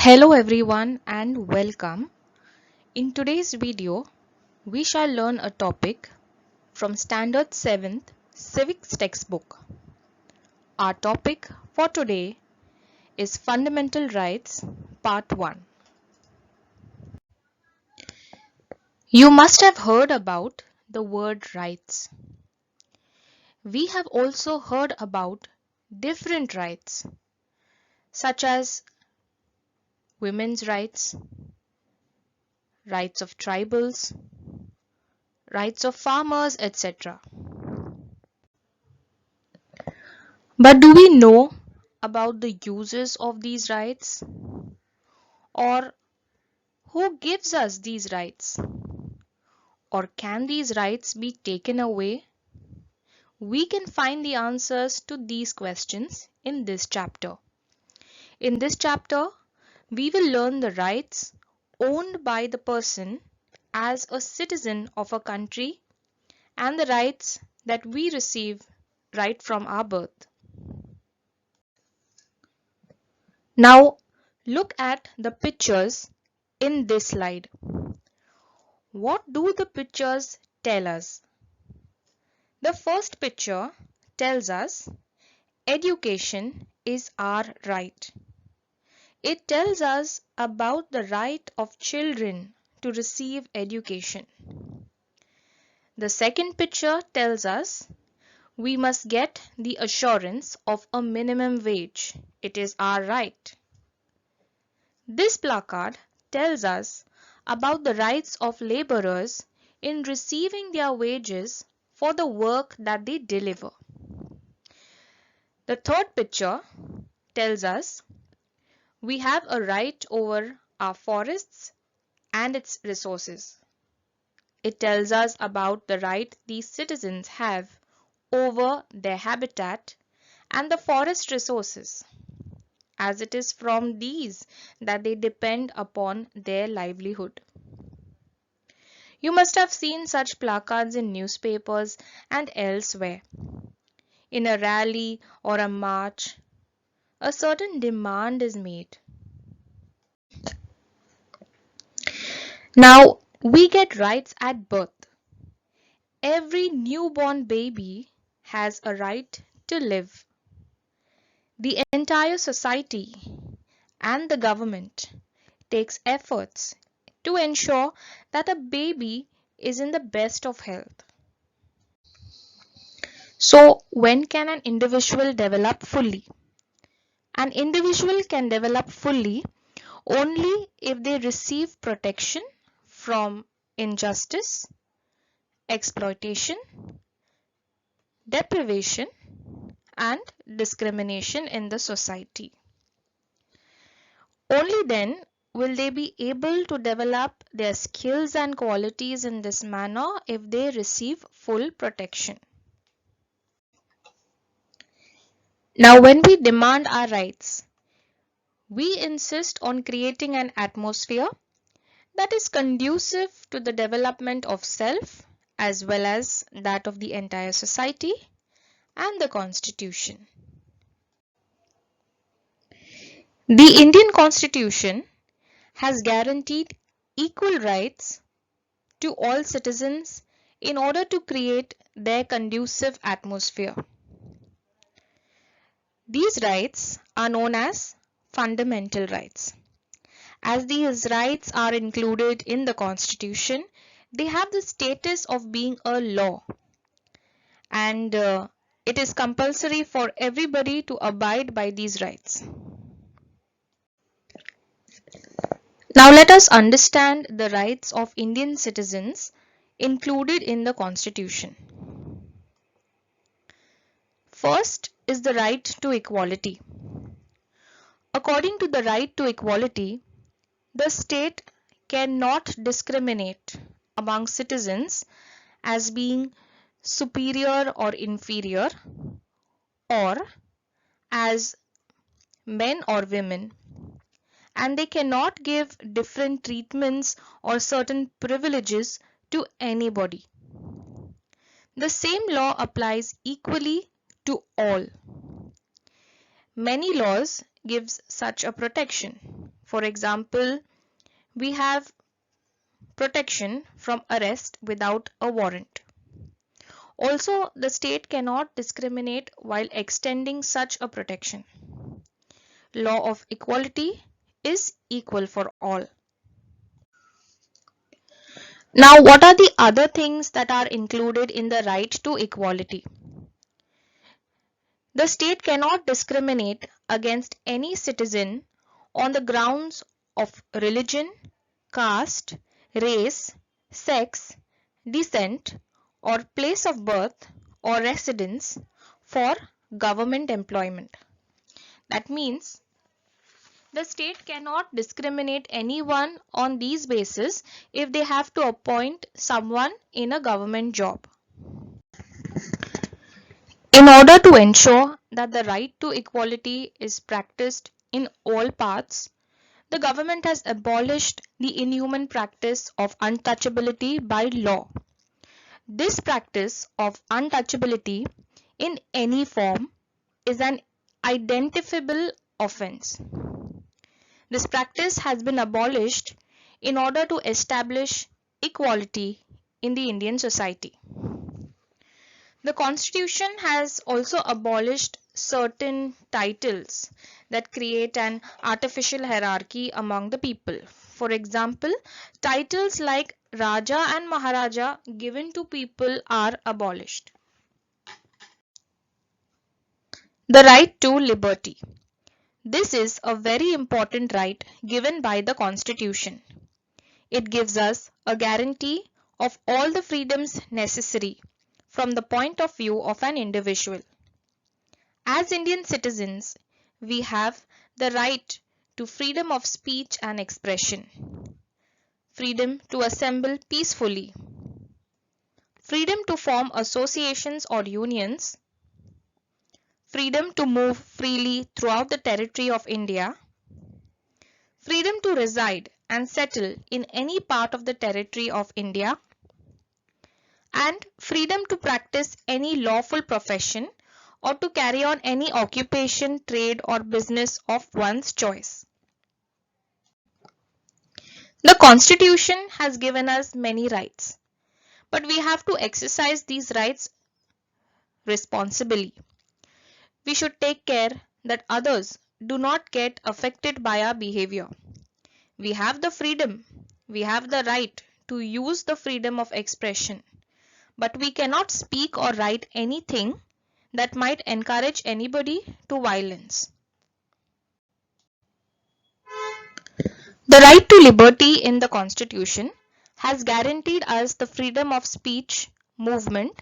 Hello everyone and welcome. In today's video, we shall learn a topic from Standard 7th Civics textbook. Our topic for today is Fundamental Rights Part 1. You must have heard about the word rights. We have also heard about different rights such as women's rights, rights of tribals, rights of farmers, etc. But do we know about the uses of these rights? Or who gives us these rights? Or can these rights be taken away? We can find the answers to these questions in this chapter. In this chapter, we will learn the rights owned by the person as a citizen of a country and the rights that we receive right from our birth. Now, look at the pictures in this slide. What do the pictures tell us? The first picture tells us education is our right. It tells us about the right of children to receive education. The second picture tells us we must get the assurance of a minimum wage. It is our right. This placard tells us about the rights of laborers in receiving their wages for the work that they deliver. The third picture tells us we have a right over our forests and its resources. It tells us about the right these citizens have over their habitat and the forest resources, as it is from these that they depend upon their livelihood. You must have seen such placards in newspapers and elsewhere. In a rally or a march, a certain demand is made. Now, we get rights at birth. Every newborn baby has a right to live. The entire society and the government takes efforts to ensure that a baby is in the best of health. So, when can an individual develop fully? An individual can develop fully only if they receive protection from injustice, exploitation, deprivation, and discrimination in the society. Only then will they be able to develop their skills and qualities in this manner if they receive full protection. Now, when we demand our rights, we insist on creating an atmosphere that is conducive to the development of self as well as that of the entire society and the Constitution. The Indian Constitution has guaranteed equal rights to all citizens in order to create their conducive atmosphere. These rights are known as fundamental rights. As these rights are included in the Constitution, they have the status of being a law, and it is compulsory for everybody to abide by these rights. Now let us understand the rights of Indian citizens included in the Constitution. First is the right to equality. According to the right to equality, the state cannot discriminate among citizens as being superior or inferior, or as men or women, and they cannot give different treatments or certain privileges to anybody. The same law applies equally to all. Many laws gives such a protection. For example, we have protection from arrest without a warrant. Also, the state cannot discriminate while extending such a protection. Law of equality is equal for all. Now, what are the other things that are included in the right to equality? The state cannot discriminate against any citizen on the grounds of religion, caste, race, sex, descent, or place of birth or residence for government employment. That means the state cannot discriminate anyone on these bases if they have to appoint someone in a government job. In order to ensure that the right to equality is practiced in all parts, the government has abolished the inhuman practice of untouchability by law. This practice of untouchability in any form is an identifiable offense. This practice has been abolished in order to establish equality in the Indian society. The Constitution has also abolished certain titles that create an artificial hierarchy among the people. For example, titles like Raja and Maharaja given to people are abolished. The right to liberty. This is a very important right given by the Constitution. It gives us a guarantee of all the freedoms necessary from the point of view of an individual. As Indian citizens, we have the right to freedom of speech and expression, freedom to assemble peacefully, freedom to form associations or unions, freedom to move freely throughout the territory of India, freedom to reside and settle in any part of the territory of India, and freedom to practice any lawful profession or to carry on any occupation, trade or business of one's choice. The Constitution has given us many rights, but we have to exercise these rights responsibly. We should take care that others do not get affected by our behavior. We have the freedom, we have the right to use the freedom of expression, but we cannot speak or write anything that might encourage anybody to violence. The right to liberty in the Constitution has guaranteed us the freedom of speech, movement,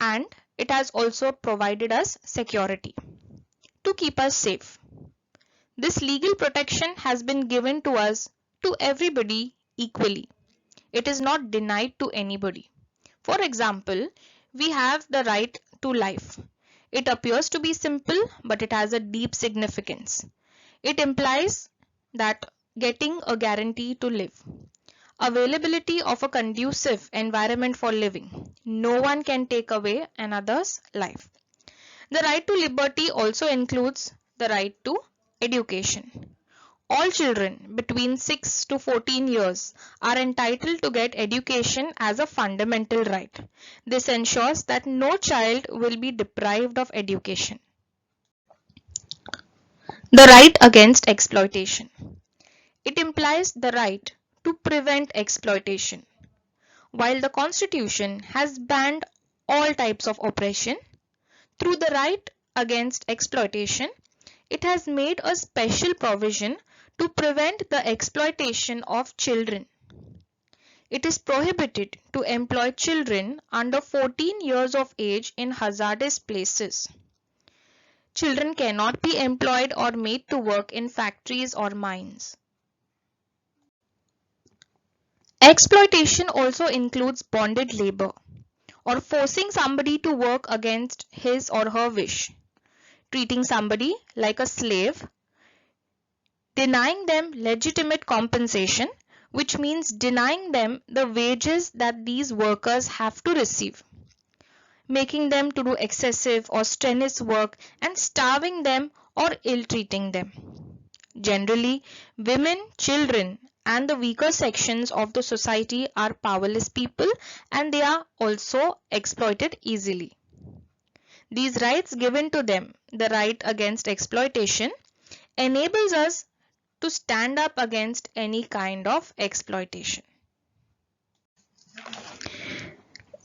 and it has also provided us security to keep us safe. This legal protection has been given to us to everybody equally. It is not denied to anybody. For example, we have the right to life. It appears to be simple, but it has a deep significance. It implies that getting a guarantee to live, availability of a conducive environment for living. No one can take away another's life. The right to liberty also includes the right to education. All children between 6 to 14 years are entitled to get education as a fundamental right. This ensures that no child will be deprived of education. The right against exploitation. It implies the right to prevent exploitation. While the Constitution has banned all types of oppression, through the right against exploitation, it has made a special provision to prevent the exploitation of children. It is prohibited to employ children under 14 years of age in hazardous places. Children cannot be employed or made to work in factories or mines. Exploitation also includes bonded labor or forcing somebody to work against his or her wish, treating somebody like a slave, denying them legitimate compensation, which means denying them the wages that these workers have to receive, making them to do excessive or strenuous work and starving them or ill-treating them. Generally, women, children, and the weaker sections of the society are powerless people and they are also exploited easily. These rights given to them, the right against exploitation, enables us to stand up against any kind of exploitation.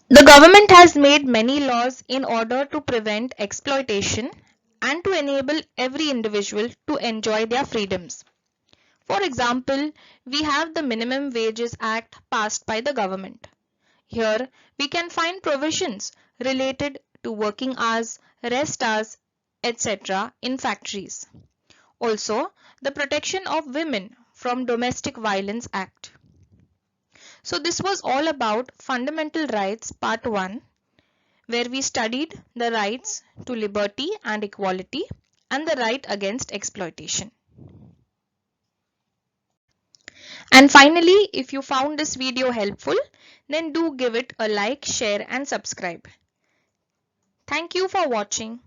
The government has made many laws in order to prevent exploitation and to enable every individual to enjoy their freedoms. For example, we have the Minimum Wages Act passed by the government. Here we can find provisions related to working hours, rest hours, etc. in factories. Also, the Protection of Women from Domestic Violence Act. So this was all about Fundamental Rights Part 1, where we studied the rights to liberty and equality and the right against exploitation. And finally, if you found this video helpful, then do give it a like, share and subscribe. Thank you for watching.